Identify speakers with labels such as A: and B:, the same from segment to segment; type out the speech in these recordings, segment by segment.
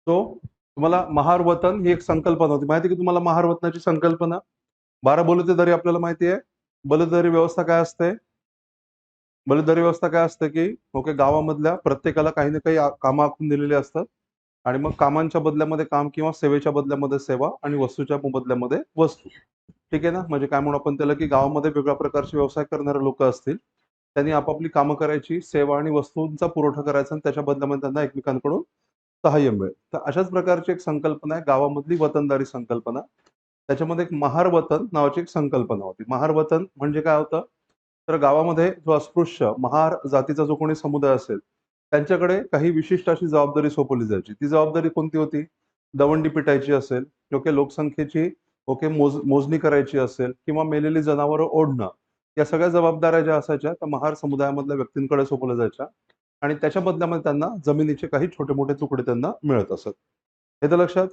A: तो तुम्हाला महार वतन ही एक संकल्पना होती. माहिती आहे की तुम्हाला महार वतनाची संकल्पना? 12 बलुतेदारी आपल्याला माहिती आहे. बलुतेदारी व्यवस्था काय असते? बलुतेदारी व्यवस्था काय असते की ओके, गावामधल्या प्रत्येकाला काही ना काही कामं आखून दिलेली असतात आणि मग कामांच्या बदल्यामध्ये काम किंवा सेवेच्या बदल्यामध्ये सेवा आणि वस्तूच्या बदल्यामध्ये वस्तू. ठीक आहे ना? म्हणजे काय म्हणू आपण त्याला की गावामध्ये वेगळ्या प्रकारचे व्यवसाय करणारे लोकं असतील. त्यांनी आपापली कामं करायची, सेवा आणि वस्तूंचा पुरवठा करायचा आणि त्याच्या बदल्यामध्ये त्यांना एकमेकांकडून सहाय्य मिळेल. तर अशाच प्रकारची एक संकल्पना आहे गावामधली वतनदारी संकल्पना. त्याच्यामध्ये एक महार वतन नावाची एक संकल्पना होती. महार वतन म्हणजे काय होतं? तर गावामध्ये जो अस्पृश्य महार जातीचा जो कोणी समुदाय असेल, त्यांच्याकडे काही विशिष्ट अशी जबाबदारी सोपवली जायची. ती जबाबदारी कोणती होती? दवंडी पिटायची असेल, ओके, लोकसंख्येची ओके मोजणी करायची असेल किंवा मेलेली जनावरं ओढणं. या सगळ्या जबाबदाऱ्या ज्या असायच्या त्या महार समुदायामधल्या व्यक्तींकडे सोपवल्या जायच्या आणि त्याच्या बदल्यामध्ये त्यांना जमिनीचे काही छोटे-मोठे तुकडे त्यांना मिळत असत. येतं लक्षात?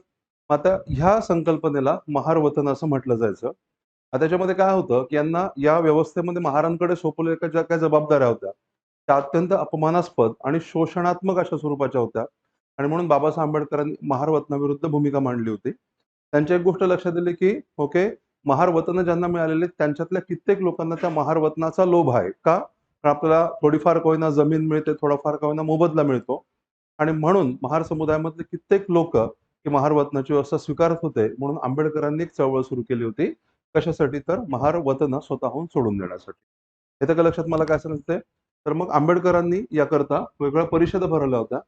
A: आता ह्या संकल्पनेला महार वतन असं म्हटलं जायचं. त्याच्यामध्ये काय होतं, की यांना या व्यवस्थेमध्ये महारांकडे सोपवलेल्या ज्या काही जबाबदाऱ्या होत्या, त्या अत्यंत अपमानास्पद आणि शोषणात्मक अशा स्वरूपाच्या होत्या आणि म्हणून बाबासाहेब आंबेडकरांनी महार वतनाविरुद्ध भूमिका मांडली होती. त्यांची एक गोष्ट लक्षात आली, की ओके, महार वतनं ज्यांना मिळालेली त्यांच्यातल्या कित्येक लोकांना त्या महार वतनाचा लोभ आहे. का? तर आपल्याला थोडीफार का होईना जमीन मिळते, थोडाफार का होईना मोबदला मिळतो आणि म्हणून महार समुदायामधले कित्येक लोकं ही महार वतनाची व्यवस्था स्वीकारत होते. म्हणून आंबेडकरांनी एक चळवळ सुरू केली होती. कशासाठी? तर महार वतनं स्वतःहून सोडून देण्यासाठी. येतं का लक्षात मला काय सांगायचंय? तर मग आंबेडकरांनी याकरता वेगवेगळ्या परिषदा भरवल्या होत्या.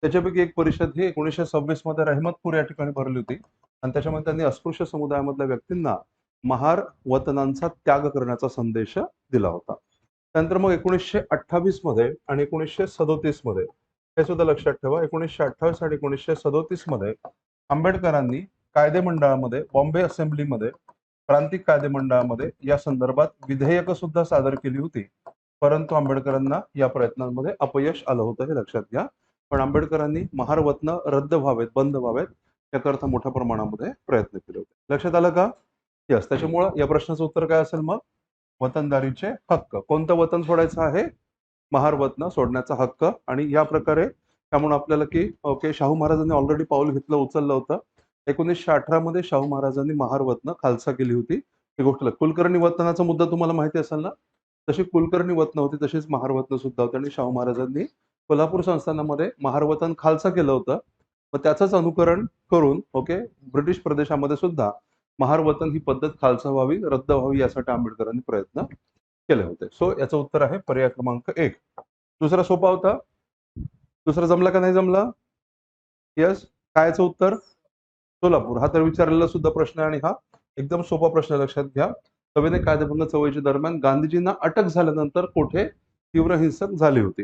A: त्याच्यापैकी एक परिषद ही 1926 मध्ये रहमतपूर या ठिकाणी भरली होती आणि त्याच्यामध्ये त्यांनी अस्पृश्य समुदायामधल्या व्यक्तींना महार वतनांचा त्याग करण्याचा संदेश दिला होता. त्यानंतर मग 1928 मध्ये आणि 1937 मध्ये हे सुद्धा लक्षात ठेवा. 1928 आणि 1937 मध्ये आंबेडकरांनी कायदे मंडळामध्ये, बॉम्बे असेंब्लीमध्ये, प्रांतिक कायदे मंडळामध्ये या संदर्भात विधेयकं सुद्धा सादर केली होती. परंतु आंबेडकरांना या प्रयत्नांमध्ये अपयश आलं होतं हे लक्षात घ्या. पण आंबेडकरांनी महार वतनं रद्द व्हावेत, बंद व्हावेत याकरता मोठ्या प्रमाणामध्ये प्रयत्न केले होते. लक्षात आलं का? येस. त्याच्यामुळं या प्रश्नाचं उत्तर काय असेल मग? वतनदारीचे हक्क. कोणतं वतन सोडायचं आहे? महार वतन सोडण्याचा हक्क. आणि या प्रकारे त्यामुळे आपल्याला की ओके, शाहू महाराजांनी ऑलरेडी पाऊल घेतलं, उचललं होतं. 1918 मध्ये शाहू महाराजांनी महार वतन खालसा केली होती. ही गोष्ट कुलकर्णी वतनाचा मुद्दा तुम्हाला माहिती असेल ना? तशी कुलकर्णी वतन होती, तशीच महार वतन सुद्धा होती आणि शाहू महाराजांनी कोल्हापूर संस्थानामध्ये महार वतन खालसा केलं होतं. मग त्याचंच अनुकरण करून ओके, ब्रिटिश प्रदेशामध्ये सुद्धा महार वतन ही पद्धत खालसा व्हावी, रद्द व्हावी यासाठी आंबेडकरांनी प्रयत्न केले होते. सो याचं उत्तर आहे पर्याय क्रमांक 1. दुसरा सोपा होता. दुसरा जमला का नाही जमला? येस. काय याचं उत्तर? सोलापूर. हा तर विचारलेला सुद्धा प्रश्न आहे आणि हा एकदम सोपा प्रश्न लक्षात घ्या. सविनय कायदेभंग चळवळीच्या दरम्यान गांधीजींना अटक झाल्यानंतर कोठे तीव्र हिंसक झाली होती?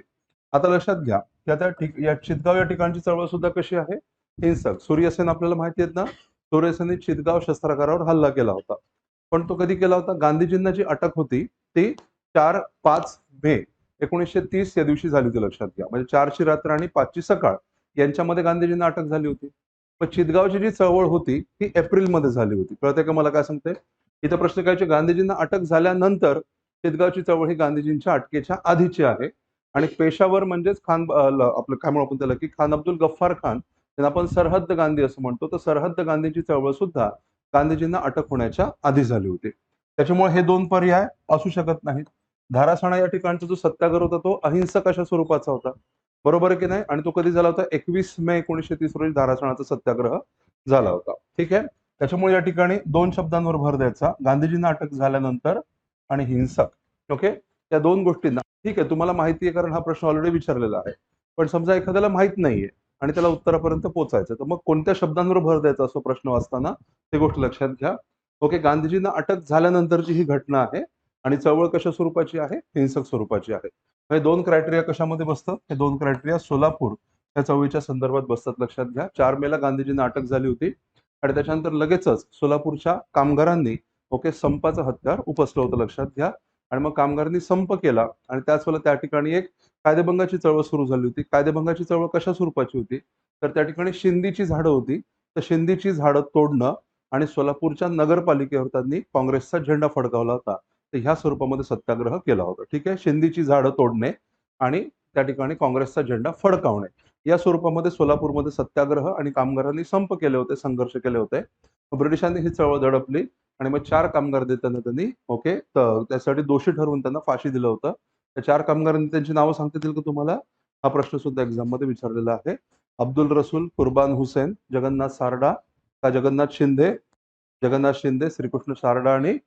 A: आता लक्षात घ्या की आता या चितगाव या ठिकाणची चळवळ सुद्धा कशी आहे? हिंसक. सूर्यसेन आपल्याला माहिती आहेत ना? सूर्यसेनने चितगाव शस्त्रागारावर हल्ला केला होता. पण तो कधी केला होता? गांधीजींना जी अटक होती ती 4-5 मे 1930 या दिवशी झाली होती लक्षात घ्या. म्हणजे 4ची रात्र आणि 5ची सकाळ यांच्यामध्ये गांधीजींना अटक झाली होती. पण चितगावची जी चळवळ होती ती एप्रिलमध्ये झाली होती. कळतंय का मला काय सांगते? इथं प्रश्न काय गांधीजींना अटक झाल्यानंतर चितगावची चळवळ ही गांधीजींच्या अटकेच्या आधीची आहे आणि पेशावर म्हणजेच आपलं काय म्हणू आपण त्याला की खान अब्दुल गफ्फार खान त्यांना आपण सरहद्द गांधी असं म्हणतो. तर सरहद्द गांधीची चळवळ सुद्धा गांधीजींना अटक होण्याच्या आधी झाली होती. त्याच्यामुळे हे दोन पर्याय असू शकत नाहीत. धारासणा या ठिकाणचा जो सत्याग्रह होता तो अहिंसक अशा स्वरूपाचा होता. बरोबर आहे की नाही? आणि तो कधी झाला होता? 21 मे 1930 रोजी धारासणाचा सत्याग्रह झाला होता. ठीक आहे. त्याच्यामुळे या ठिकाणी दोन शब्दांवर भर द्यायचा. गांधीजींना अटक झाल्यानंतर आणि हिंसक. ओके, या दोन गोष्टींना ठीक आहे. तुम्हाला माहिती आहे कारण हा प्रश्न ऑलरेडी विचारलेला आहे. पण समजा एखाद्याला माहित नाहीये आणि त्याला उत्तरापर्यंत पोहोचायचं तर मग कोणत्या शब्दांवर भर द्यायचा असो प्रश्न वाचताना ही गोष्ट लक्षात घ्या. ओके, गांधीजींना अटक झाल्यानंतरची ही घटना आहे आणि चळवळ कशा स्वरूपाची आहे? हिंसक स्वरूपाची आहे. हे दोन क्रायटेरिया कशामध्ये बसतात? हे दोन क्रायटेरिया सोलापूर या चळवळीच्या संदर्भात बसतात लक्षात घ्या. 4 मेला गांधीजींना अटक झाली होती आणि त्याच्यानंतर लगेचच सोलापूरच्या कामगारांनी ओके संपाचं हत्यार उपसलं होतं लक्षात घ्या. आणि मग कामगारांनी संप केला आणि त्याच वेळेला त्या ठिकाणी एक कायदेभंगाची चळवळ सुरू झाली होती. कायदेभंगाची चळवळ कशा स्वरूपाची होती? तर त्या ठिकाणी शिंदीची झाडं होती. तर शिंदीची झाडं तोडणं आणि सोलापूरच्या नगरपालिकेवर त्यांनी काँग्रेसचा झेंडा फडकावला होता. तर ह्या स्वरूपामध्ये सत्याग्रह केला होता. ठीक आहे. शिंदीची झाडं तोडणे आणि त्या ठिकाणी काँग्रेसचा झेंडा फडकावणे या स्वरूपामध्ये सोलापूरमध्ये सत्याग्रह आणि कामगारांनी संप केले होते, संघर्ष केले होते. ब्रिटिशांनी ही चळवळ दडपली आणि मग 4 कामगार देताना त्यांनी ओके त्यासाठी दोषी ठरवून त्यांना फाशी दिलं होतं. त्या 4 कामगारांनी त्यांची नावं सांगता येतील का तुम्हाला? हा प्रश्न सुद्धा एक्झाममध्ये विचारलेला आहे. अब्दुल रसूल, कुर्बान हुसेन, जगन्नाथ सारडा का जगन्नाथ शिंदे, श्रीकृष्ण सारडा आणि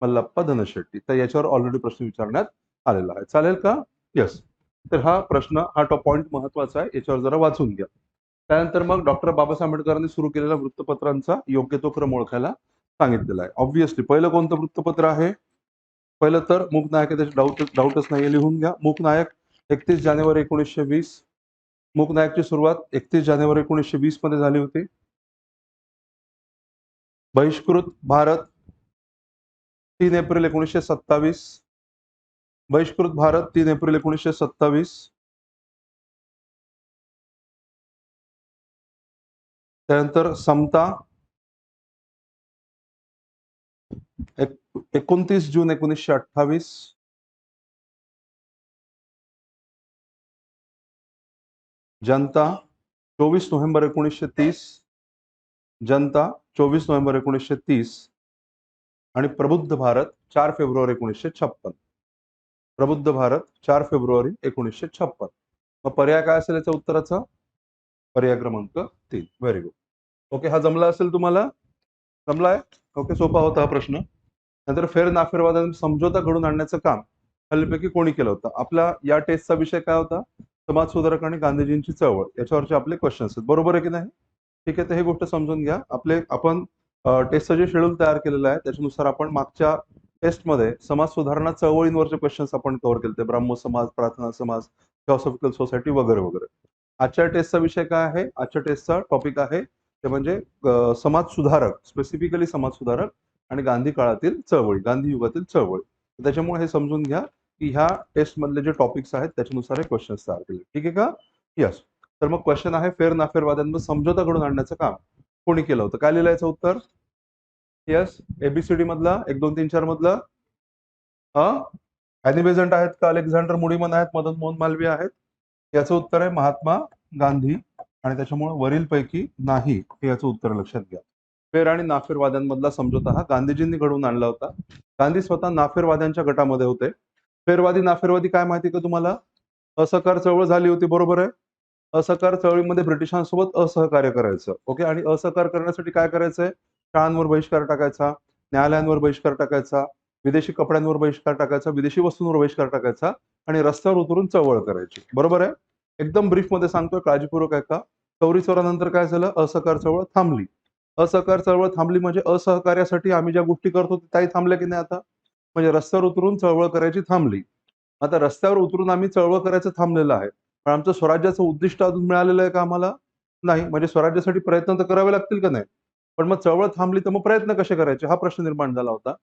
A: मल्लप्पा धनशेट्टी. तर याच्यावर ऑलरेडी प्रश्न विचारण्यात आलेला आहे. चालेल का? येस. तर हा प्रश्न हा पॉइंट महत्वाचा आहे. याच्यावर जरा वाचून घ्या. त्यानंतर मग डॉक्टर बाबासाहेब आंबेडकरांनी सुरू केलेल्या वृत्तपत्रांचा योग्य तो क्रम ओळखायला सांगितलेला आहे. ऑब्व्हियसली पहिलं कोणतं वृत्तपत्र आहे? पहिलं तर मूकनायक आहे, त्याची डाऊटच नाहीये. लिहून घ्या. मूकनायक 31 जानेवारी 1920. मूकनायकची सुरुवात 31 जानेवारी 1920 मध्ये झाली होती. बहिष्कृत भारत 3 एप्रिल 1927. बहिष्कृत भारत 3 एप्रिल 1927. त्यानंतर समता 29 जून 1928. जनता 24 नोव्हेंबर 1930. जनता 24 नोव्हेंबर 1930 आणि प्रबुद्ध भारत 4 फेब्रुवारी 1956. प्रबुद्ध भारत 4 फेब्रुवारी 1956. मग पर्याय काय असेल याच्या उत्तराचा? पर्याय क्रमांक 3. Very good. ओके, हा जमला असेल तुम्हाला? जमलाय? ओके, सोपा होता हा प्रश्न. नंतर फेर नाफेरवादाने समझोता घडून आणण्याचं काम खालीलपैकी कोणी केलं होतं? आपला या टेस्टचा विषय काय होता? समाज सुधारक आणि गांधीजींची चळवळ. याच्यावरचे आपले क्वेश्चन्स आहेत. बरोबर आहे की नाही? ठीक आहे, तर हे गोष्ट समजून घ्या. आपण टेस्टचं जे शेड्यूल तयार केलेलं आहे त्याच्यानुसार आपण मागच्या टेस्टमध्ये समाज सुधारणा चळवळींवरचे क्वेश्चन्स आपण कव्हर केले. ब्राह्मो समाज, प्रार्थना समाज, थिओसॉफिकल सोसायटी वगैरे वगैरे. आजच्या टेस्टचा विषय काय आहे? आजच्या टेस्टचा टॉपिक आहे ते म्हणजे समाज सुधारक, स्पेसिफिकली समाज सुधारक आणि गांधी काळातील चळवळी, गांधी युगातील चळवळी. त्याच्यामुळे हे समजून घ्या की ह्या टेस्ट मधले जे टॉपिक्स आहेत त्याच्यानुसार हे क्वेश्चन्स तयार केले. ठीक आहे का? यस. तर मग क्वेश्चन आहे फेर नाफेरवाद्यांमध्ये समझोता घडून आणण्याचं काम कोणी केलं होतं? काय लिहिलं याचं उत्तर? यस. एबीसीडी मधला 1 2 3 4 मधलं अॅनी बेझंट आहेत का? अलेक्झांडर मुडीमन आहेत? मदन मोहन मालवीय आहेत? याचं उत्तर आहे महात्मा गांधी आणि त्याच्यामुळे वरील पैकी नाही हे याचं उत्तर लक्षात घ्या. फेर आणि नाफेरवाद्यांमधला समझोता हा गांधीजींनी घडवून आणला होता. गांधी स्वतः नाफेरवाद्यांच्या गटामध्ये होते. फेरवादी नाफेरवादी काय माहिती का तुम्हाला? असहकार चळवळ झाली होती, बरोबर आहे. असहकार चळवळीमध्ये ब्रिटिशांसोबत असहकार्य करायचं. ओके, आणि असहकार करण्यासाठी काय करायचंय? शाळांवर बहिष्कार टाकायचा, न्यायालयांवर बहिष्कार टाकायचा, विदेशी कपड्यांवर बहिष्कार टाकायचा, विदेशी वस्तूंवर बहिष्कार टाकायचा आणि रस्त्यावर उतरून चळवळ करायची. बरोबर आहे? एकदम ब्रीफ मध्ये सांगतोय, काळजीपूर्वक ऐका. चौरी चौऱ्यानंतर काय झालं? असहकार चळवळ थांबली. असहकार चळवळ थांबली म्हणजे असहकार्यासाठी आम्ही ज्या गोष्टी करतो त्याही थांबल्या की नाही आता? म्हणजे रस्त्यावर उतरून चळवळ करायची थांबली. आता रस्त्यावर उतरून आम्ही चळवळ करायचं थांबलेलं आहे. पण आमचं स्वराज्याचं उद्दिष्ट अजून मिळालेलं आहे का आम्हाला? नाही. म्हणजे स्वराज्यासाठी प्रयत्न तर करावे लागतील का नाही? पण मग चळवळ थांबली तर मग प्रयत्न कसे करायचे? हा प्रश्न निर्माण झाला होता.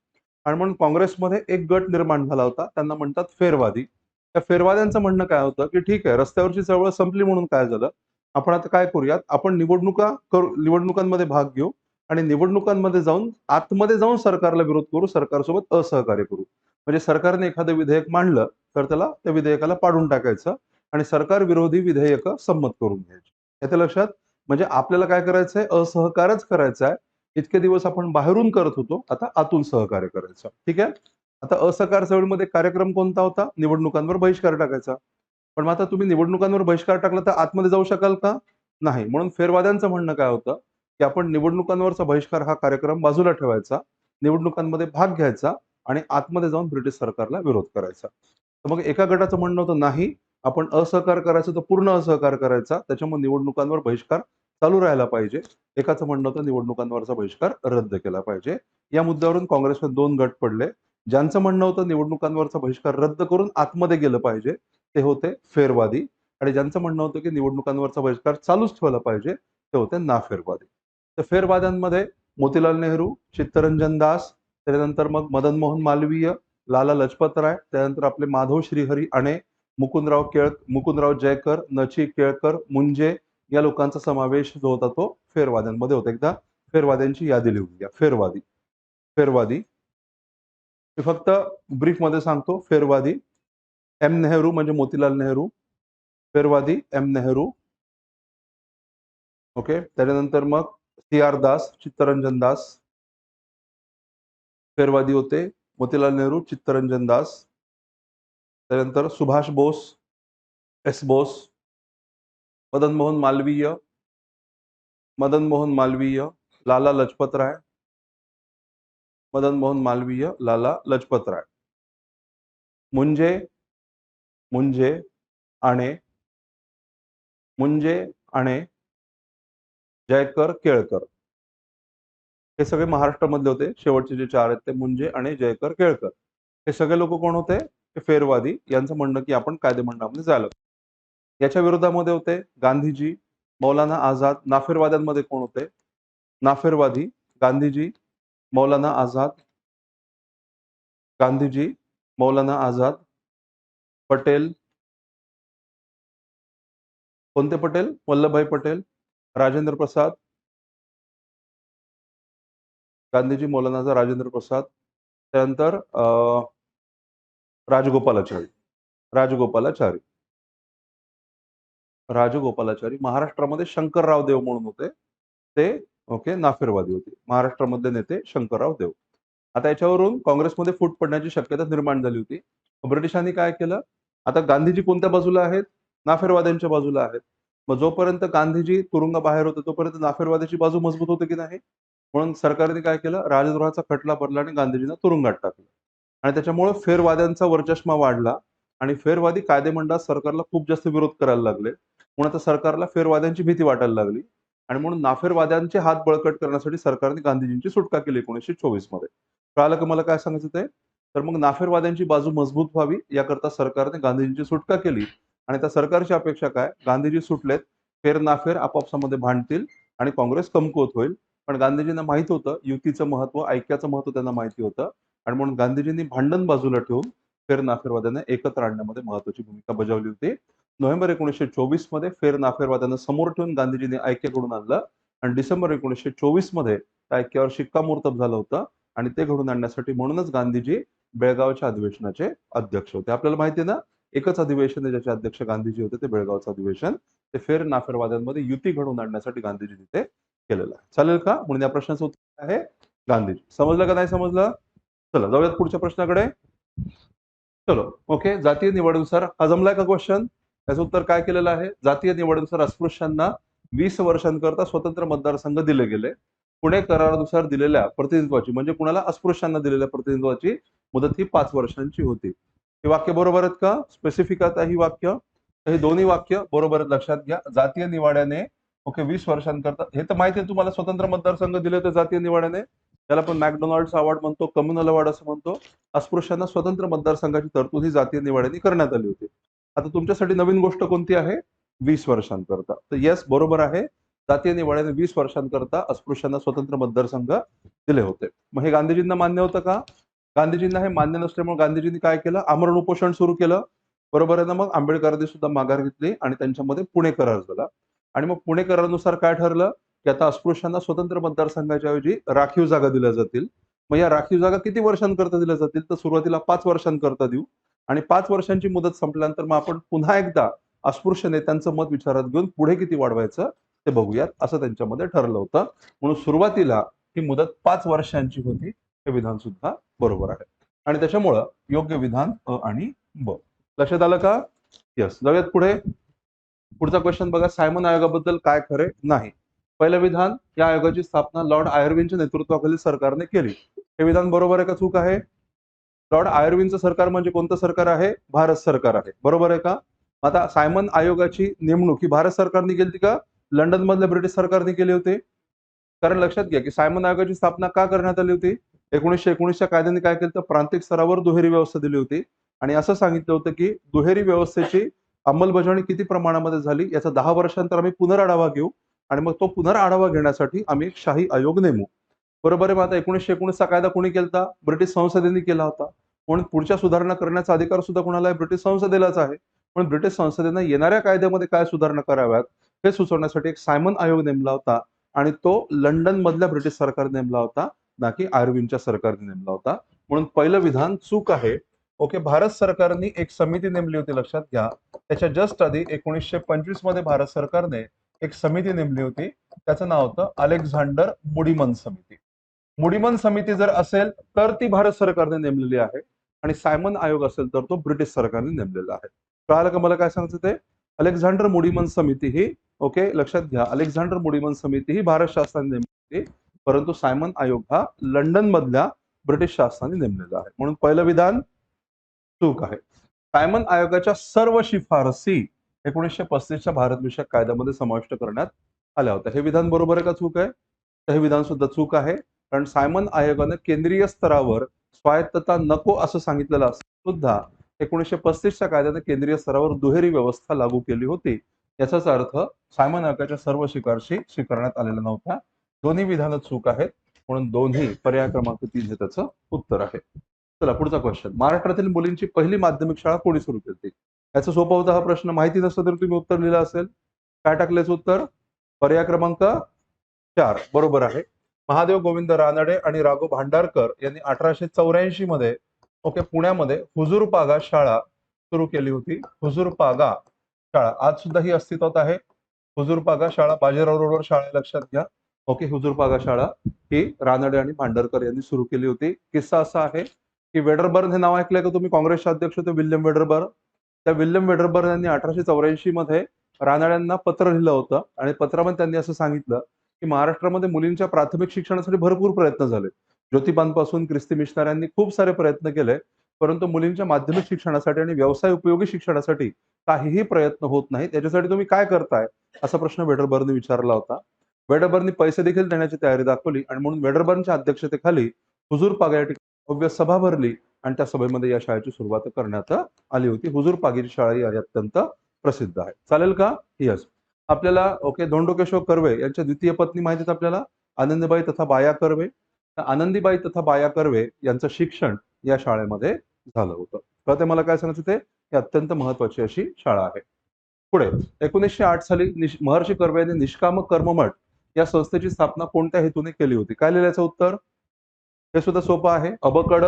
A: आणि म्हणून काँग्रेसमध्ये एक गट निर्माण झाला होता. त्यांना म्हणतात फेरवादी. त्या फेरवाद्यांचं म्हणणं काय होतं, की ठीक आहे, रस्त्यावरची चळवळ संपली म्हणून काय झालं? आपण आता काय करूयात? आपण निवडणुकांमध्ये भाग घेऊ आणि निवडणुकांमध्ये जाऊन आतमध्ये जाऊन सरकारला विरोध करू, सरकारसोबत असहकार्य करू. म्हणजे सरकारने एखादं विधेयक मांडलं तर त्याला त्या विधेयकाला पाडून टाकायचं आणि सरकार विरोधी विधेयकं संमत करून घ्यायची. येतं लक्षात? म्हणजे आपल्याला काय करायचंय? असहकारच करायचा आहे. इतके दिवस आपण बाहेरून करत होतो, आता आतून सहकार्य करायचं. ठीक आहे? आता असहकार चळवळीमध्ये कार्यक्रम कोणता होता? निवडणुकांवर बहिष्कार टाकायचा. पण मग आता तुम्ही निवडणुकांवर बहिष्कार टाकला तर आतमध्ये जाऊ शकाल का? नाही. म्हणून फेरवाद्यांचं म्हणणं काय होतं, की आपण निवडणुकांवरचा बहिष्कार हा कार्यक्रम बाजूला ठेवायचा, निवडणुकांमध्ये भाग घ्यायचा आणि आतमध्ये जाऊन ब्रिटिश सरकारला विरोध करायचा. तर मग एका गटाचं म्हणणं होतं, नाही, आपण असहकार करायचं तर पूर्ण असहकार करायचा. त्याच्यामुळे निवडणुकांवर बहिष्कार चालू राहायला पाहिजे. एकाचं म्हणणं होतं निवडणुकांवरचा बहिष्कार रद्द केला पाहिजे. या मुद्द्यावरून काँग्रेसमध्ये 2 गट पडले. ज्यांचं म्हणणं होतं निवडणुकांवरचा बहिष्कार रद्द करून आतमध्ये गेलं पाहिजे, ते होते फेरवादी आणि ज्यांचं म्हणणं होतं की निवडणुकांवरचा बहिष्कार चालूच ठेवला पाहिजे, ते होते नाफेरवादी. तर फेरवाद्यांमध्ये मोतीलाल नेहरू, चित्तरंजन दास, त्याच्यानंतर मग मदन मोहन मालवीय, लाला लजपत राय, त्यानंतर आपले माधव श्रीहरी अणे, मुकुंदराव जयकर, नची केळकर, मुंजे या लोकांचा समावेश जो होता तो फेरवाद्यांमध्ये होता. एकदा फेरवाद्यांची यादी लिहून घ्या. फेरवादी. फेरवादी. मी फक्त ब्रीफमध्ये सांगतो. फेरवादी एम नेहरू म्हणजे मोतीलाल नेहरू. फेरवादी एम नेहरू, ओके. त्याच्यानंतर मग CR दास, चित्तरंजन दास फेरवादी होते. मोतीलाल नेहरू, चित्तरंजन दास. त्यानंतर सुभाष बोस, एस बोस, मदन मोहन मालवीय, लाला लजपत राय, लाला लजपत राय. मुंजे मुंजे आणे मुंजे आणे जयकर केळकर हे सगळे महाराष्ट्रामधले होते. शेवटचे जे 4 आहेत ते मुंजे आणि जयकर केळकर. हे सगळे लोक कोण होते? हे फेरवादी. यांचं म्हणणं की आपण कायदेमंडळामध्ये जायला. याच्या विरोधामध्ये होते गांधीजी, मौलाना आझाद. नाफेरवाद्यांमध्ये कोण होते? नाफेरवादी गांधीजी, मौलाना आझाद, पटेल. कोणते पटेल? वल्लभभाई पटेल, राजेंद्र प्रसाद. गांधीजी, मौलाना राजेंद्र प्रसाद. त्यानंतर राजगोपालाचारी. महाराष्ट्रामध्ये शंकरराव देव म्हणून होते. ते ओके नाफेरवादी होते. महाराष्ट्रामधले नेते शंकरराव देव. आता याच्यावरून काँग्रेसमध्ये फूट पडण्याची शक्यता निर्माण झाली होती. ब्रिटिशांनी काय केलं? आता गांधीजी कोणत्या बाजूला आहेत? नाफेरवाद्यांच्या बाजूला आहेत. मग जोपर्यंत गांधीजी तुरुंगाबाहेर होते तोपर्यंत नाफेरवाद्याची बाजू मजबूत होते की नाही? म्हणून सरकारने काय केलं? राजद्रोहाचा खटला भरला आणि गांधीजींना तुरुंगात टाकलं. आणि त्याच्यामुळे फेरवाद्यांचा वर्चस्व वाढला आणि फेरवादी कायदेमंडळात सरकारला खूप जास्त विरोध करायला लागले. म्हणून आता सरकारला फेरवाद्यांची भीती वाटायला लागली आणि म्हणून नाफेरवाद्यांचे हात बळकट करण्यासाठी सरकारने गांधीजींची सुटका केली 1924 मध्ये. कळालं का मला काय सांगायचं ते? तर मग नाफेरवाद्यांची बाजू मजबूत व्हावी याकरता सरकारने गांधीजींची सुटका केली आणि त्या सरकारची अपेक्षा काय? गांधीजी सुटलेत, फेर नाफेर आपापसामध्ये भांडतील आणि काँग्रेस कमकुवत होईल. पण गांधीजींना माहित होतं युतीचं महत्व, ऐक्याचं महत्व त्यांना माहिती होतं आणि म्हणून गांधीजींनी भांडण बाजूला ठेवून फेर नाफेरवाद्यांना एकत्र आणण्यामध्ये महत्वाची भूमिका बजावली होती. नोव्हेंबर 1924 मध्ये फेर नाफेरवाद्यांना समोर ठेवून गांधीजींनी ऐक्य घडवून आणलं आणि डिसेंबर 1924 मध्ये त्या ऐक्यावर शिक्कामोर्तब झालं होतं आणि ते घडवून आणण्यासाठी म्हणूनच गांधीजी बेळगावच्या अधिवेशनाचे अध्यक्ष होते. आपल्याला माहिती आहे ना, एकच अधिवेशन आहे ज्याचे अध्यक्ष गांधीजी होते, ते बेळगावचं अधिवेशन. ते फेर नाफेरवाद्यांमध्ये युती घडवून आणण्यासाठी गांधीजींनी ते केलेलं आहे. चालेल का? म्हणून या प्रश्नाचं उत्तर आहे गांधीजी. समजलं का नाही समजलं? चला जाऊयात पुढच्या प्रश्नाकडे. चलो ओके. जातीय निवडीनुसार हा जमलाय का क्वेश्चन? त्याचं उत्तर काय केलेलं आहे? जातीय निवडीनुसार अस्पृश्यांना 20 वर्षांकरता स्वतंत्र मतदारसंघ दिले गेले. पुणे करारानुसार दिलेल्या प्रतिनिधित्वाची म्हणजे कुणाला? अस्पृश्यांना दिलेल्या प्रतिनिधित्वाची मुदत ही 5 वर्षांची होती. हे वाक्य बरोबर आहेत का? स्पेसिफिक आता ही वाक्य. हे दोन्ही वाक्य बरोबर आहेत, लक्षात घ्या. जातीय निवाड्याने ओके 20 वर्षांकरता, हे तर माहिती आहे तुम्हाला, स्वतंत्र मतदारसंघ दिले होते जातीय निवाड्याने. त्याला आपण मॅकडोनाल्ड्स अवॉर्ड म्हणतो, कम्युनल अवॉर्ड असं म्हणतो. अस्पृश्यांना स्वतंत्र मतदारसंघाची तरतूद ही जातीय निवाड्याने करण्यात आली होती. आता तुमच्यासाठी नवीन गोष्ट कोणती आहे? 20 वर्षांकरता. तर येस बरोबर आहे. जातीय निवाड्याने 20 वर्षांकरता अस्पृश्यांना स्वतंत्र मतदारसंघ दिले होते. मग हे गांधीजींना मान्य होतं का? गांधीजींना हे मान्य नसल्यामुळे गांधीजींनी काय केलं? आमरण उपोषण सुरू केलं. बरोबर आहे ना? मग आंबेडकरांनी सुद्धा माघार घेतली आणि त्यांच्यामध्ये पुणे करार झाला. आणि मग पुणे करारानुसार काय ठरलं? की आता अस्पृश्यांना स्वतंत्र मतदारसंघाच्या ऐवजी राखीव जागा दिल्या जातील. मग या राखीव जागा किती वर्षांकरता दिल्या जातील? तर सुरुवातीला 5 वर्षांकरता देऊ आणि 5 वर्षांची मुदत संपल्यानंतर मग आपण पुन्हा एकदा अस्पृश्य नेत्यांचं मत विचारात घेऊन पुढे किती वाढवायचं ते बघूयात, असं त्यांच्यामध्ये ठरलं होतं. म्हणून सुरुवातीला ही मुदत 5 वर्षांची होती. हे विधान सुद्धा बरोबर आहे आणि त्याच्यामुळं योग्य विधान अ आणि ब. लक्षात आलं का? यस. जाऊयात पुढे. पुढचा क्वेश्चन बघा. सायमन आयोगाबद्दल काय खरे नाही? पहिलं विधान, या आयोगाची स्थापना लॉर्ड आयर्विनच्या नेतृत्वाखाली सरकारने केली. हे विधान बरोबर आहे का चूक आहे? लॉर्ड आयर्विनचं सरकार म्हणजे कोणतं सरकार आहे? भारत सरकार आहे. बरोबर आहे का? आता सायमन आयोगाची नेमणूक ही भारत सरकारने केली का लंडन मधल्या ब्रिटिश सरकारने केली होती? कारण लक्षात घ्या की सायमन आयोगाची स्थापना का करण्यात आली होती? 1919च्या कायद्याने काय केलं? तर प्रांतिक स्तरावर दुहेरी व्यवस्था दिली होती आणि असं सांगितलं होतं की दुहेरी व्यवस्थेची अंमलबजावणी किती प्रमाणामध्ये झाली याचा 10 वर्षांतर आम्ही पुनराढावा घेऊ आणि मग तो पुनराढावा घेण्यासाठी आम्ही एक शाही आयोग नेमू. बरोबर आहे. मग आता 1919चा कायदा कोणी केला? ब्रिटिश संसदेने केला होता. म्हणून पुढच्या सुधारणा करण्याचा अधिकार सुद्धा कोणाला आहे? ब्रिटिश संसदेलाच आहे. पण ब्रिटिश संसदेनं येणाऱ्या कायद्यामध्ये काय सुधारणा कराव्यात हे सुचवण्यासाठी एक सायमन आयोग नेमला होता आणि तो लंडन मधल्या ब्रिटिश सरकारने नेमला होता, ना की आयर्विनच्या सरकारने नेमला होता. म्हणून पहिलं विधान चूक आहे. ओके. भारत सरकारने एक समिती नेमली होती, लक्षात घ्या. त्याच्या जस्ट आधी 1925 मध्ये भारत सरकारने एक समिती नेमली होती, त्याचं नाव होतं अलेक्झांडर मुडीमन समिती. मुडीमन समिती जर असेल तर ती भारत सरकारने नेमलेली आहे आणि सायमन आयोग असेल तर तो ब्रिटिश सरकारने नेमलेला आहे. कळालं का मला काय सांगायचं ते? अलेक्झांडर मुडीमन समिती ही, ओके लक्षात घ्या, अलेक्झांडर मुडीमन समिती ही भारत शासनाने नेमली होती, परंतु सायमन आयोग हा लंडन मधल्या ब्रिटिश शासनाने नेमलेला आहे. म्हणून पहिलं विधान चूक आहे. सायमन आयोगाच्या सर्व शिफारसी 1935च्या भारत विषयक कायद्यामध्ये समाविष्ट करण्यात आल्या होत्या. हे विधान बरोबर आहे का चूक आहे? तर हे विधान सुद्धा चूक आहे, कारण सायमन आयोगाने केंद्रीय स्तरावर स्वायत्तता नको असं सांगितलेलं असून सुद्धा 1935च्या कायद्याने केंद्रीय स्तरावर दुहेरी व्यवस्था लागू केली होती. याचाच अर्थ सायमन आयोगाच्या सर्व शिफारशी स्वीकारण्यात आलेल्या नव्हत्या. दोन्ही विधानं चूक आहेत, म्हणून दोन्ही पर्याय क्रमांक 3 हे त्याचं उत्तर आहे. चला पुढचा क्वेश्चन. महाराष्ट्रातील मुलींची पहिली माध्यमिक शाळा कोणी सुरू केली? याचा सोपा होता हा प्रश्न. माहिती नसतं तर तुम्ही उत्तर लिहिलं असेल. काय टाकल्याचं उत्तर? पर्याय क्रमांक 4 बरोबर आहे. महादेव गोविंद रानडे आणि राघव भांडारकर यांनी 1884 मध्ये ओके पुण्यामध्ये हुजूरपागा शाळा सुरू केली होती. हुजूरपागा शाळा आज सुद्धा ही अस्तित्वात आहे. हुजूरपागा शाळा बाजीराव रोडवर शाळा आहे, लक्षात घ्या. ओके, हुजूरपागा शाळा ही रानडे आणि भांडारकर यांनी सुरू केली होती. किस्सा असा आहे की वेडरबर्न हे नाव ऐकलंय का तुम्ही? काँग्रेसचे अध्यक्ष होते विल्यम वेडरबर्न. त्या विल्यम वेडरबर्न यांनी 1884 मध्ये रानड्यांना पत्र लिहिलं होतं आणि पत्रामध्ये त्यांनी असं सांगितलं की महाराष्ट्रामध्ये मुलींच्या प्राथमिक शिक्षणासाठी भरपूर प्रयत्न झाले. ज्योतिबांपासून ख्रिस्ती मिशनऱ्यांनी खूप सारे प्रयत्न केले, परंतु मुलींच्या माध्यमिक शिक्षणासाठी आणि व्यवसाय उपयोगी शिक्षणासाठी काहीही प्रयत्न होत नाही. त्याच्यासाठी तुम्ही काय करताय असा प्रश्न वेडरबर्नने विचारला होता. वेडरबर्ननी पैसे देखील देण्याची तयारी दाखवली आणि म्हणून वेडरबर्नच्या अध्यक्षतेखाली हुजूरपागा या ठिकाणी भव्य सभा भरली आणि त्या सभेमध्ये या शाळेची सुरुवात करण्यात आली होती. हुजूरपागीची शाळा ही अत्यंत प्रसिद्ध आहे. चालेल का? यस. आपल्याला ओके धोंडोकेश्वर कर्वे यांच्या द्वितीय पत्नी माहिती आहेत आपल्याला, आनंदीबाई तथा बाया कर्वे. तर आनंदीबाई तथा बाया कर्वे यांचं शिक्षण या शाळेमध्ये झालं होतं. कळते मला काय सांगायचं ते? ही अत्यंत महत्वाची अशी शाळा आहे. पुढे 1908 साली महर्षी कर्वे यांनी निष्काम कर्ममठ या संस्थेची स्थापना कोणत्या हेतूने केली होती? काय लिहिल्याचं उत्तर? हे सुद्धा सोपं आहे. अबकड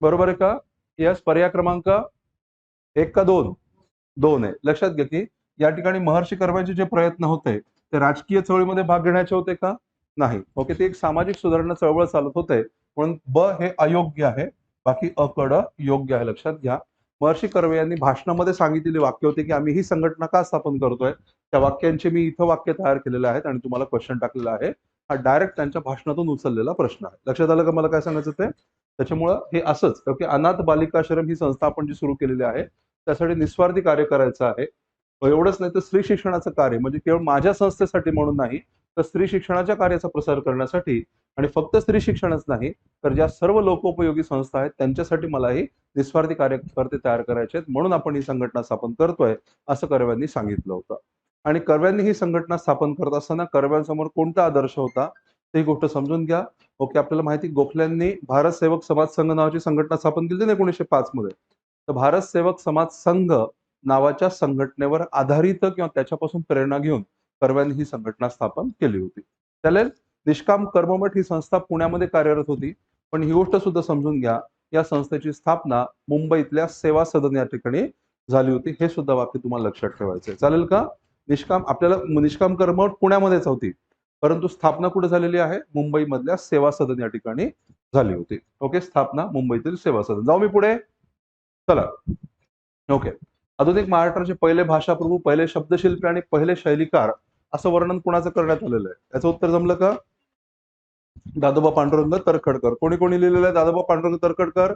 A: बरोबर आहे का? यस. पर्याय क्रमांक 1 का 2? 2 आहे. लक्षात घ्या की या ठिकाणी महर्षी कर्व्यांचे जे प्रयत्न होते ते राजकीय चळवळीमध्ये भाग घेण्याचे होते का? नाही. ओके, ते एक सामाजिक सुधारणा चळवळ चालत होते, म्हणून ब हे अयोग्य आहे, बाकी अ कड योग्य आहे. लक्षात घ्या. महर्षी कर्वे यांनी भाषणामध्ये सांगितलेली वाक्य होते की आम्ही ही संघटना का स्थापन करतोय. त्या वाक्यांचे मी इथं वाक्य तयार केलेले आहेत आणि तुम्हाला क्वेश्चन टाकलेला आहे. हा डायरेक्ट त्यांच्या भाषणातून उचललेला प्रश्न आहे. लक्षात आलं का मला काय सांगायचं ते? त्याच्यामुळं हे असंच ओके, अनाथ बालिकाश्रम ही संस्था आपण जी सुरू केलेली आहे त्यासाठी निस्वार्थी कार्य करायचं आहे. एवढंच नाही तर स्त्री शिक्षणाचं कार्य म्हणजे केवळ माझ्या संस्थेसाठी म्हणून नाही, तर स्त्री शिक्षणाच्या कार्याचा प्रसार करण्यासाठी आणि फक्त स्त्री शिक्षणच नाही तर ज्या सर्व लोकोपयोगी संस्था आहेत त्यांच्यासाठी मलाही निस्वार्थी कार्यकर्ते तयार करायचे आहेत, म्हणून आपण ही संघटना स्थापन करतोय असं कर्व्यांनी सांगितलं होतं. आणि कर्व्यांनी ही संघटना स्थापन करत असताना कर्व्यांसमोर कोणता आदर्श होता ही गोष्ट समजून घ्या. ओके, आपल्याला माहिती गोखल्यांनी भारत सेवक समाज संघ नावाची संघटना स्थापन केली 1905 मध्ये. तर भारत सेवक समाज संघ नावाच्या संघटनेवर आधारित किंवा त्याच्यापासून प्रेरणा घेऊन कर्व्यांनी ही संघटना स्थापन केली होती. चालेल. निष्काम कर्ममठ ही संस्था पुण्यामध्ये कार्यरत होती, पण ही गोष्ट सुद्धा समजून घ्या या संस्थेची स्थापना मुंबईतल्या सेवा सदन या ठिकाणी झाली होती. हे सुद्धा वाक्य तुम्हाला लक्षात ठेवायचं आहे. चालेल का? निष्काम कर्ममठ पुण्यामध्येच होती, परंतु स्थापना कुठे झालेली आहे? मुंबईमधल्या सेवा सदन या ठिकाणी झाली होती. ओके, स्थापना मुंबईतील सेवा सदन. जाऊ मी पुढे. चला. ओके. आधुनिक महाराष्ट्राचे पहिले भाषाप्रभू, पहिले शब्दशिल्पी आणि पहिले शैलीकार असं वर्णन कोणाचं करण्यात आलेलं आहे? याचं उत्तर जमलं का? दादोबा पांडुरंग तरखडकर. कोणी कोणी लिहिलेलं आहे दादोबा पांडुरंग तरखडकर?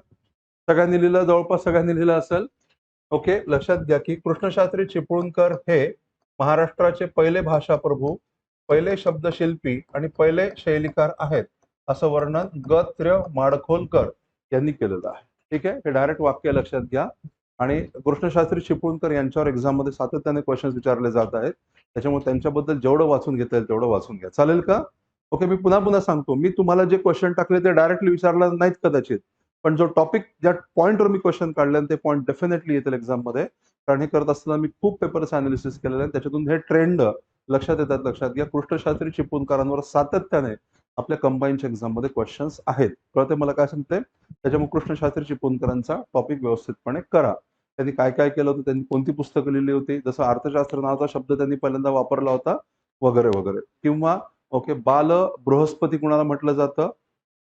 A: सगळ्यांनी लिहिलं, जवळपास सगळ्यांनी लिहिलं असेल. ओके, लक्षात घ्या की कृष्णशास्त्री चिपळूणकर हे महाराष्ट्राचे पहिले भाषाप्रभू, पहिले शब्दशिल्पी आणि पहिले शैलीकार आहेत असं वर्णन ग. माडखोलकर यांनी केलेलं आहे. ठीक आहे, हे डायरेक्ट वाक्य लक्षात घ्या. आणि कृष्णशास्त्री चिपळूणकर यांच्यावर एक्झाम मध्ये सातत्याने क्वेश्चन विचारले जात आहेत, त्याच्यामुळे त्यांच्याबद्दल जेवढं वाचून घेता येईल तेवढं वाचून घ्या. चालेल का? ओके, मी पुन्हा पुन्हा सांगतो, मी तुम्हाला जे क्वेश्चन टाकले ते डायरेक्टली विचारलं नाहीत कदाचित, पण जो टॉपिक ज्या पॉईंटवर मी क्वेश्चन काढले ते पॉईंट डेफिनेटली येतील एक्झाम मध्ये, कारण हे करत असताना मी खूप पेपर्स अनालिसिस केलेले आहे, त्याच्यातून हे ट्रेंड लक्षात येतात. लक्षात घ्या, कृष्णशास्त्री चिपळूणकरांवर सातत्याने आपल्या कंबाईनच्या एक्झाम मध्ये क्वेश्चन्स आहेत. कळते मला काय सांगते? त्याच्यामुळे कृष्णशास्त्री चिपळूणकरांचा टॉपिक व्यवस्थितपणे करा. त्यांनी काय काय केलं होतं, त्यांनी कोणती पुस्तकं लिहिली होती, जसं अर्थशास्त्र नावाचा शब्द त्यांनी पहिल्यांदा वापरला होता वगैरे वगैरे. किंवा ओके, बाल बृहस्पती कुणाला म्हटलं जातं,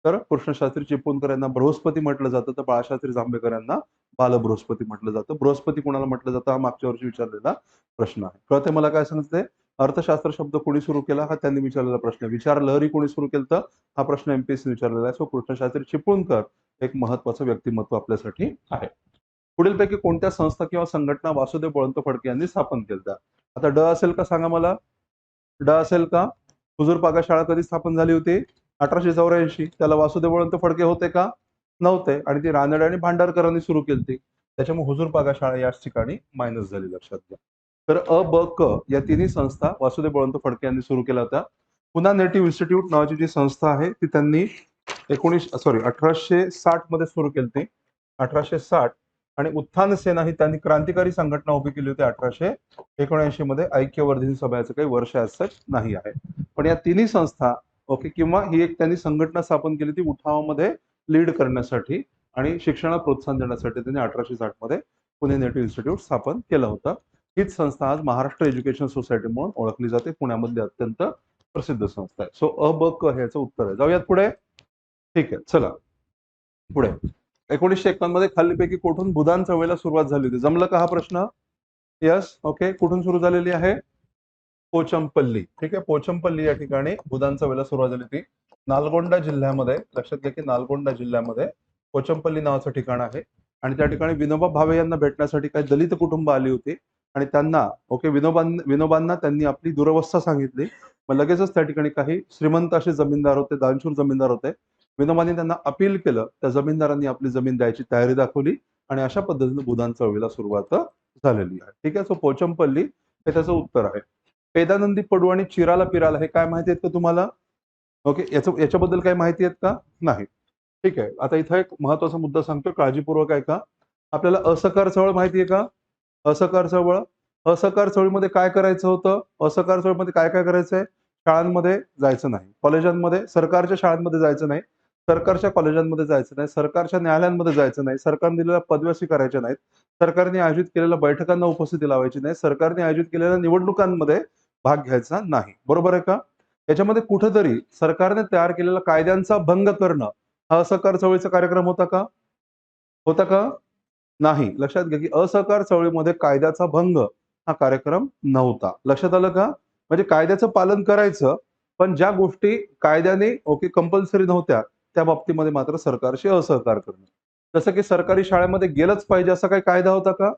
A: तर कृष्णशास्त्री चिपळूणकर यांना बृहस्पती म्हटलं जातं, तर बाळशास्त्री जांभेकर यांना बाल बृहस्पती म्हटलं जातं. बृहस्पती कुणाला म्हटलं जातं हा मागच्या वर्षी विचारलेला प्रश्न आहे. कळते मला काय सांगितलंय? अर्थशास्त्र शब्द कोणी सुरू केला हा त्यांनी विचारलेला प्रश्न आहे. विचार लहरी कोणी सुरू केलं हा प्रश्न एमपीएससी विचारलेला आहे. सो कृष्णशास्त्री चिपळूणकर एक महत्वाचं व्यक्तिमत्व आपल्यासाठी आहे. पुढीलपैकी कोणत्या संस्था किंवा संघटना वासुदेव बळवंत फडके यांनी स्थापन केल्या? आता ड असेल का सांगा मला? ड असेल का? हुजूर पागा शाळा कधी स्थापन झाली होती? 1884. त्याला वासुदेव बळवंत फडके होते का? नव्हते. आणि ती रानडे आणि भांडारकरांनी सुरू केली. त्याच्यामुळे हुजूर पागा शाळा याच ठिकाणी मायनस झाली, लक्षात घ्या. तर अ, ब, क या तिन्ही संस्था वासुदेव बळवंत फडके यांनी सुरू केल्या होत्या. पुन्हा नेटिव्ह इन्स्टिट्यूट नावाची जी संस्था आहे ती त्यांनी 1860 मध्ये सुरू केली. 1860. आणि उत्थान सेना ही त्यांनी क्रांतिकारी संघटना उभी केली होती 1879 मध्ये. ऐक्यवर्धिनी सभा याचं काही वर्ष असं नाही आहे. पण या तिन्ही संस्था ओके, किंवा ही एक त्यांनी संघटना स्थापन केली ती उठावामध्ये लीड करण्यासाठी आणि शिक्षणाला प्रोत्साहन देण्यासाठी त्यांनी 1860 मध्ये पुणे नेटिव्ह इन्स्टिट्यूट स्थापन केलं होतं. हीच संस्था आज महाराष्ट्र एज्युकेशन सोसायटी म्हणून ओळखली जाते. पुण्यामध्ये अत्यंत प्रसिद्ध संस्था आहे. सो अ, ब, क ह्याचं उत्तर आहे. जाऊयात पुढे. ठीक आहे, चला पुढे. 1951 मध्ये खालीलपैकी कुठून भूदान चळवळीला सुरुवात झाली होती? जमलं का हा प्रश्न? यस. ओके, कुठून सुरू झालेली आहे? पोचमपल्ली. ठीक आहे, पोचमपल्ली या ठिकाणी भूदान चळवळीला सुरुवात झाली होती. नालगोंडा जिल्ह्यामध्ये, लक्षात घ्या की नालगोंडा जिल्ह्यामध्ये पोचमपल्ली नावाचं ठिकाण आहे. आणि त्या ठिकाणी विनोबा भावे यांना भेटण्यासाठी काही दलित कुटुंब आली होती आणि त्यांना ओके, विनोबांना त्यांनी आपली दुरवस्था सांगितली. मग लगेचच त्या ठिकाणी काही श्रीमंत असे जमीनदार होते, दानशूर जमीनदार होते. विनोबांनी त्यांना अपील केलं. त्या जमीनदारांनी आपली जमीन द्यायची तयारी दाखवली आणि अशा पद्धतीने भूदान चळवळीला सुरुवात झालेली आहे. ठीक आहे, सो पोचमपल्ली हे त्याचं उत्तर आहे. पेदानंदी पडू आणि चिराला पिराला हे काय माहिती आहेत का तुम्हाला? ओके, याच्याबद्दल काही माहिती आहेत का? नाही. ठीक आहे, आता इथं एक महत्वाचा मुद्दा सांगतो, काळजीपूर्वक ऐका. आपल्याला असहकार चळवळ माहिती आहे का? असहकार चळवळ. असहकार चळवळीमध्ये काय करायचं होतं? असहकार चळवळीमध्ये काय काय करायचंय? शाळांमध्ये जायचं नाही, कॉलेजांमध्ये, सरकारच्या शाळांमध्ये जायचं नाही, सरकारच्या कॉलेजांमध्ये जायचं नाही, सरकारच्या न्यायालयांमध्ये जायचं नाही, सरकारने दिलेल्या पदव्या स्वीकारायच्या नाहीत, सरकारने आयोजित केलेल्या बैठकांना उपस्थिती लावायची नाही, सरकारने आयोजित केलेल्या निवडणुकांमध्ये भाग घ्यायचा नाही. बरोबर आहे का? याच्यामध्ये कुठेतरी सरकारने तयार केलेल्या कायद्यांचा भंग करणं हा असहकार चळवळीचा कार्यक्रम होता का? होता का? नाही. लक्षात घ्या की असहकार चळवळीमध्ये कायद्याचा भंग हा कार्यक्रम नव्हता. लक्षात आलं का? म्हणजे कायद्याचं पालन करायचं, पण ज्या गोष्टी कायद्याने ओके कंपल्सरी नव्हत्या, त्या बाबतीमध्ये मात्र सरकारशी असहकार करणं. जसं की सरकारी शाळेमध्ये गेलंच पाहिजे असा काही कायदा होता का?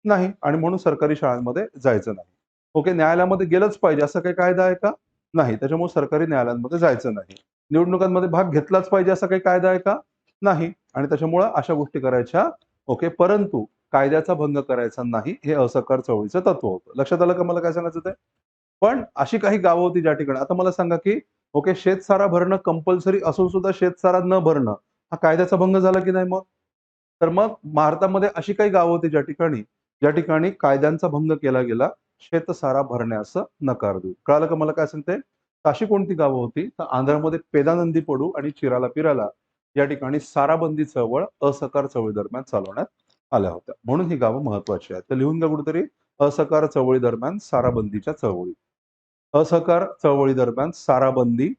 A: नाही. आणि म्हणून सरकारी शाळांमध्ये जायचं नाही. ओके, न्यायालयामध्ये गेलंच पाहिजे असा काही कायदा आहे का? नाही. त्याच्यामुळे सरकारी न्यायालयांमध्ये जायचं नाही. निवडणुकांमध्ये भाग घेतलाच पाहिजे असा काही कायदा आहे का? नाही. आणि त्याच्यामुळे अशा गोष्टी करायच्या ओके, परंतु कायद्याचा भंग करायचा नाही, हे असहकार चळवळीचं तत्व होतं. लक्षात आलं का मला काय सांगायचं ते? पण अशी काही गावं होती ज्या ठिकाणी, आता मला सांगा की ओके, शेतसारा भरणं कंपल्सरी असून सुद्धा शेतसारा न भरणं हा कायद्याचा भंग झाला की नाही मग? तर मग भारतामध्ये अशी काही गावं होती ज्या ठिकाणी कायद्यांचा भंग केला गेला, शेतसारा भरण्यास नकार देऊ. कळालं का मला काय सांगते? तर अशी कोणती गावं होती? तर आंध्रामध्ये पेदानंदी पडू आणि चिराला पिराला या ठिकाणी साराबंदी चळवळ असहकार चळवळी दरम्यान चालवण्यात आल्या होत्या. म्हणून ही गावं महत्वाची आहेत. तर लिहून घ्या कुठेतरी, असहकार चळवळी दरम्यान साराबंदीच्या चळवळी. असहकार चळवळी दरम्यान साराबंदी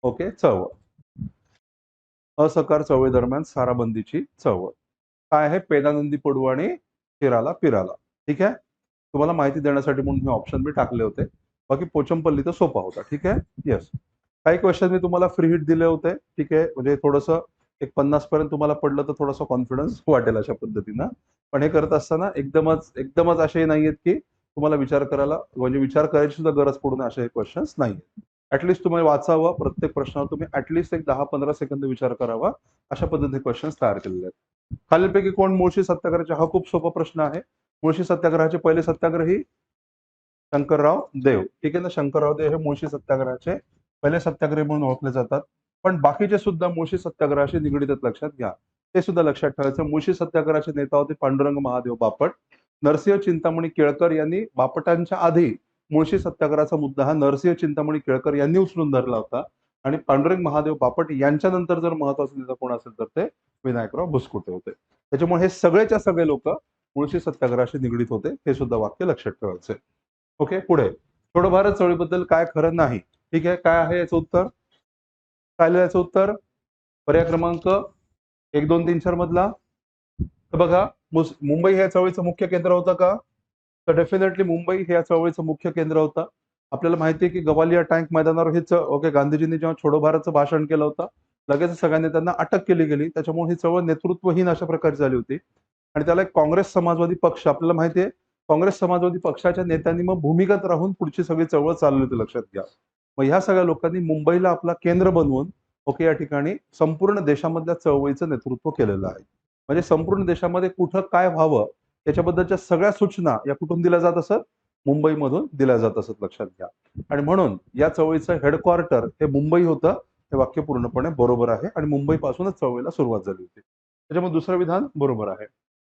A: ओके चळवळ. असहकार चळवळी दरम्यान साराबंदीची चळवळ. काय आहे? पेदानंदी पडू आणि चिराला पिराला. ठीक आहे? तुम्हाला माहिती देण्यासाठी म्हणून हे ऑप्शन मी टाकले होते. बाकी पोचमपल्ली तर सोपा होता. ठीक आहे? येस. काही क्वेश्चन मी तुम्हाला फ्री हिट दिले होते. ठीक आहे? म्हणजे थोडंसं एक 50 पर्यंत तुम्हाला पडलं तर थोडासा कॉन्फिडन्स वाटेल अशा पद्धतीनं. पण हे करत असताना एकदमच असे नाहीयेत की तुम्हाला विचार करायला म्हणजे विचार करायची सुद्धा गरज पडू नये असे हे क्वेश्चन्स नाहीयेत. ॲटलीस्ट तुम्ही वाचावं. प्रत्येक प्रश्नावर तुम्ही ॲटलीस्ट एक 10-15 सेकंद विचार करावा. अशा पद्धतीने क्वेश्चन्स तयार केलेले आहेत. खालीलपैकी कोण मुळशी सत्याग्रहाचे? हा खूप सोपा प्रश्न आहे. मुळशी सत्याग्रहाचे पहिले सत्याग्रही शंकरराव देव. ठीक आहे ना? शंकरराव देव हे मुळशी सत्याग्रहाचे पहिले सत्याग्रही म्हणून ओळखले जातात. पण बाकीचे सुद्धा मुळशी सत्याग्रहाशी निगडीत आहेत, लक्षात घ्या. ते सुद्धा लक्षात ठेवायचं. मुळशी सत्याग्रहाचे नेता होते पांडुरंग महादेव बापट. नरसिंह चिंतामणी केळकर यांनी बापटांच्या आधी मुळशी सत्याग्रहाचा मुद्दा हा नरसिंह चिंतामणी केळकर यांनी उचलून धरला होता. आणि पांडुरंग महादेव बापट यांच्यानंतर जर महत्वाचा नेता कोण असेल तर ते विनायकराव बुसकुटे होते. त्याच्यामुळे हे सगळेच्या सगळे लोक मुळशी सत्याग्रहाशी निगडीत होते, हे सुद्धा वाक्य लक्षात ठेवायचे. ओके, पुढे छोडो भारत चळवळीबद्दल काय खरं नाही. ठीक आहे, काय आहे याचं उत्तर? काय लिहिलं याचं उत्तर? पर्याय क्रमांक 1, 2, 3, 4 मधला. तर बघा, मुंबई हे या चळवळीचं मुख्य केंद्र होतं का? तर डेफिनेटली मुंबई हे या चळवळीचं मुख्य केंद्र होतं. आपल्याला माहिती आहे की गवालिया टँक मैदानावर हे ओके, गांधीजींनी जेव्हा छोडो भारतचं भाषण केलं होतं, लगेच सगळ्यांनी त्यांना अटक केली गेली. त्याच्यामुळे ही चळवळ नेतृत्वहीन अशा प्रकारे झाली होती. आणि त्याला एक काँग्रेस समाजवादी पक्ष, आपल्याला माहिती आहे, काँग्रेस समाजवादी पक्षाच्या नेत्यांनी मग भूमिगत राहून पुढची सगळी चळवळ चालली होती, लक्षात घ्या. मग ह्या सगळ्या लोकांनी मुंबईला आपला केंद्र बनवून ओके, या ठिकाणी संपूर्ण देशामधल्या चळवळीचं नेतृत्व केलेलं आहे. म्हणजे संपूर्ण देशामध्ये कुठं काय व्हावं याच्याबद्दलच्या सगळ्या सूचना या कुठून दिल्या जात असत? मुंबईमधून दिल्या जात असत, लक्षात घ्या. आणि म्हणून या चळवळीचं हेडक्वार्टर हे मुंबई होतं. हे वाक्य पूर्णपणे बरोबर आहे आणि मुंबईपासूनच चळवळीला सुरुवात झाली होती. त्याच्यामुळे दुसरं विधान बरोबर आहे.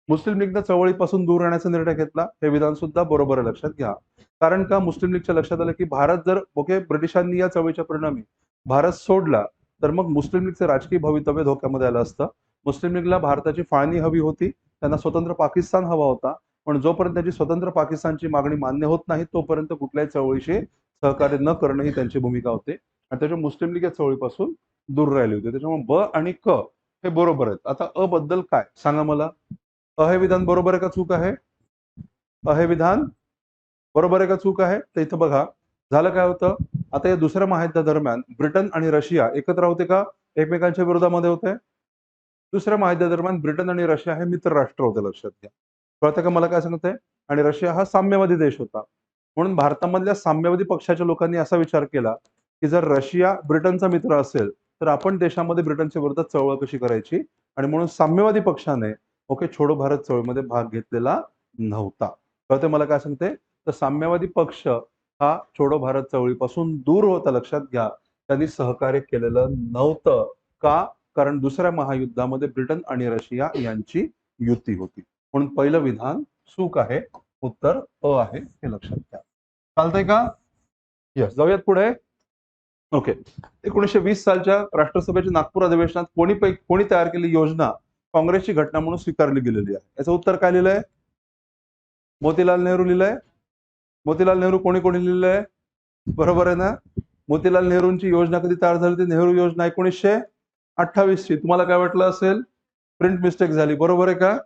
A: मुस्लिम लीगनं चळवळीपासून दूर राहण्याचा निर्णय घेतला, हे विधान सुद्धा बरोबर आहे, लक्षात घ्या. कारण का मुस्लिम लीगच्या लक्षात आलं की भारत जर ओके ब्रिटिशांनी या चळवळीच्या परिणामी भारत सोडला, तर मग मुस्लिम लीगचं राजकीय भवितव्य धोक्यामध्ये आलं असतं. मुस्लिम लीगला भारताची फाळणी हवी होती, त्यांना स्वतंत्र पाकिस्तान हवा होता. पण जोपर्यंत त्याची स्वतंत्र पाकिस्तानची मागणी मान्य होत नाही, तोपर्यंत कुठल्याही चळवळीशी सहकार्य न करणं ही त्यांची भूमिका होती. आणि त्याच्या मुस्लिम लीग या चळवळीपासून दूर राहिली होती. त्याच्यामुळे ब आणि क हे बरोबर आहेत. आता अ बद्दल काय सांगा मला? अ हे विधान बरोबर आहे का चूक आहे? अ हे विधान बरोबर आहे का चूक आहे? तर इथं बघा, झालं काय होतं, आता या दुसऱ्या महायुद्धादरम्यान ब्रिटन आणि रशिया एकत्र होते का एकमेकांच्या विरोधामध्ये होते? दुसऱ्या महायुद्धादरम्यान ब्रिटन आणि रशिया हे मित्र राष्ट्र होते, लक्षात घ्या. कळतं का मला काय सांगतंय? आणि रशिया हा साम्यवादी देश होता. म्हणून भारतामधल्या साम्यवादी पक्षाच्या लोकांनी असा विचार केला, की जर रशिया ब्रिटनचा मित्र असेल, तर आपण देशामध्ये ब्रिटनच्या विरोधात चळवळ कशी करायची? आणि म्हणून साम्यवादी पक्षाने ओके छोडो भारत चळवळीमध्ये भाग घेतलेला नव्हता. कळतंय मला काय सांगते? तर साम्यवादी पक्ष हा छोडो भारत चळवळीपासून दूर होता, लक्षात घ्या. त्यांनी सहकार्य केलेलं नव्हतं. का? कारण दुसऱ्या महायुद्धामध्ये ब्रिटन आणि रशिया यांची युती होती. म्हणून पहिलं विधान चूक आहे. उत्तर अ आहे, हे लक्षात घ्या. चालतंय का? येस, जाऊयात पुढे. ओके, 1920 सालच्या राष्ट्रसभेच्या नागपूर अधिवेशनात कोणी तयार केलेली योजना काँग्रेसची घटना म्हणून स्वीकारली गेलेली आहे? याचं उत्तर काय लिहिलंय? मोतीलाल नेहरू लिहिलंय. मोतीलाल नेहरू कोणी कोणी लिहिलंय? बरोबर आहे ना? मोतीलाल नेहरूंची योजना कधी तयार झाली होती? नेहरू योजना 1928 ची. तुम्हाला काय वाटलं असेल? प्रिंट मिस्टेक झाली, बरोबर आहे का?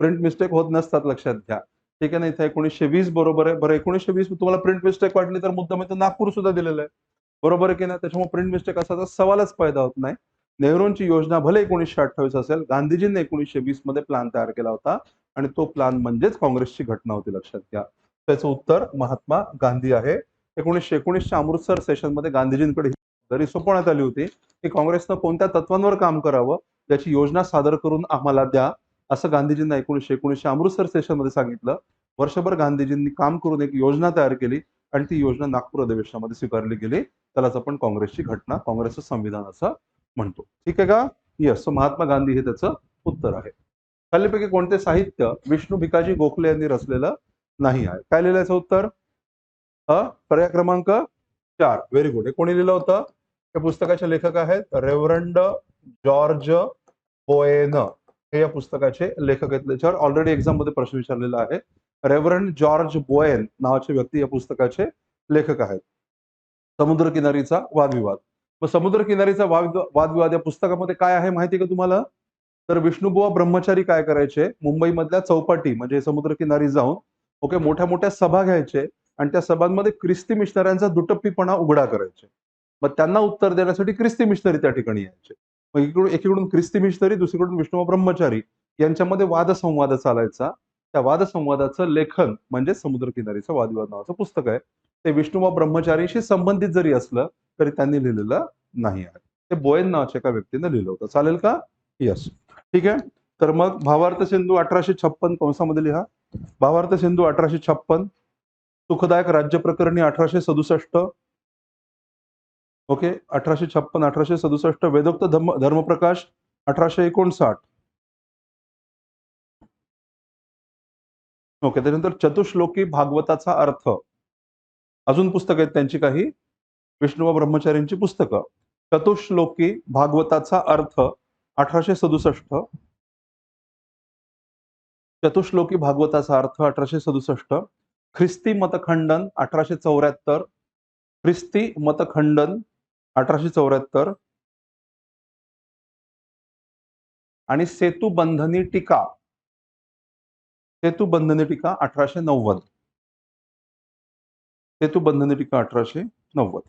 A: प्रिंट मिस्टेक होत नसतात, लक्षात घ्या. ठीक आहे ना? इथे 1920 बरोबर आहे. बरं, 1920 तुम्हाला प्रिंट मिस्टेक वाटली तर मुद्दाम इथं नागपूर सुद्धा दिलेलं आहे. बरोबर आहे की नाही? त्याच्यामुळे प्रिंट मिस्टेक असाचा सवालच पैदा होत नाही. नेहरूंची योजना भले 1928 असेल, गांधीजींनी 1920 मध्ये प्लॅन तयार केला होता आणि तो प्लॅन म्हणजेच काँग्रेसची घटना होती, लक्षात घ्या. त्याचं उत्तर महात्मा गांधी आहे. 1919च्या अमृतसर सेशनमध्ये गांधीजींकडे ही जबाबदारी सोपवण्यात आली होती, की काँग्रेसनं कोणत्या तत्वांवर काम करावं याची योजना सादर करून आम्हाला द्या, असं गांधीजींना 1919च्या अमृतसर सेशनमध्ये सांगितलं. वर्षभर गांधीजींनी काम करून एक योजना तयार केली आणि ती योजना नागपूर अधिवेशनामध्ये स्वीकारली गेली. त्यालाच आपण काँग्रेसची घटना, काँग्रेसचं संविधान असं म्हणतो. ठीक आहे का? येस. महात्मा गांधी हे त्याचं उत्तर आहे. खालीलपैकी कोणते साहित्य विष्णू भिकाजी गोखले यांनी रचलेलं नाही आहे? काय लिहिलं याचं उत्तर? पर्याय क्रमांक 4. Very good. हे कोणी लिहिलं होतं? या पुस्तकाचे लेखक आहेत रेव्हरंड जॉर्ज बोएन. हे या पुस्तकाचे लेखक आहेत. त्याच्यावर ऑलरेडी एक्झाम मध्ये प्रश्न विचारलेला आहे. रेव्हरंड जॉर्ज बोएन नावाचे व्यक्ती या पुस्तकाचे लेखक आहेत. समुद्रकिनारीचा वादविवाद. मग समुद्रकिनारीचा वादविवाद या पुस्तकामध्ये काय आहे माहिती आहे का तुम्हाला? तर विष्णुबुवा ब्रह्मचारी काय करायचे? मुंबईमधल्या चौपाटी म्हणजे समुद्रकिनारी जाऊन ओके मोठ्या मोठ्या सभा घ्यायचे आणि त्या सभांमध्ये ख्रिस्ती मिशनऱ्यांचा दुटप्पीपणा उघडा करायचे. मग त्यांना उत्तर देण्यासाठी ख्रिस्ती मिशनरी त्या ठिकाणी यायचे. मग एकीकडून ख्रिस्ती मिशनरी, दुसरीकडून विष्णुबुवा ब्रह्मचारी यांच्यामध्ये वादसंवाद चालायचा. त्या वादसंवादाचं लेखन म्हणजे समुद्रकिनारीचा वादविवाद नावाचं पुस्तक आहे. ते विष्णुबुवा ब्रह्मचारीशी संबंधित जरी असलं तरी त्यांनी लिहिलेलं नाही आहे. ते बोएन नावाच्या एका व्यक्तीने लिहिलं होतं. चालेल का? येस. ठीक आहे. तर मग भावार्थ सिंधू 1856 कंसामध्ये लिहा. भावार्थ सिंधू 1856, सुखदायक राज्य प्रकरणी 1867, ओके 1856 1867, वेदोक्त धर्मप्रकाश 1859, ओके. त्यानंतर चतुश्लोकी भागवताचा अर्थ, अजून पुस्तक आहेत त्यांची काही विष्णुबुवा ब्रह्मचारींची पुस्तकं. चतुश्लोकी भागवताचा अर्थ 1867, चतुश्लोकी भागवताचा अर्थ 1867, ख्रिस्ती मतखंडन 1874, ख्रिस्ती मतखंडन 1874 आणि सेतुबंधनी टीका 1890. सेतुबंधनी टीका 1890.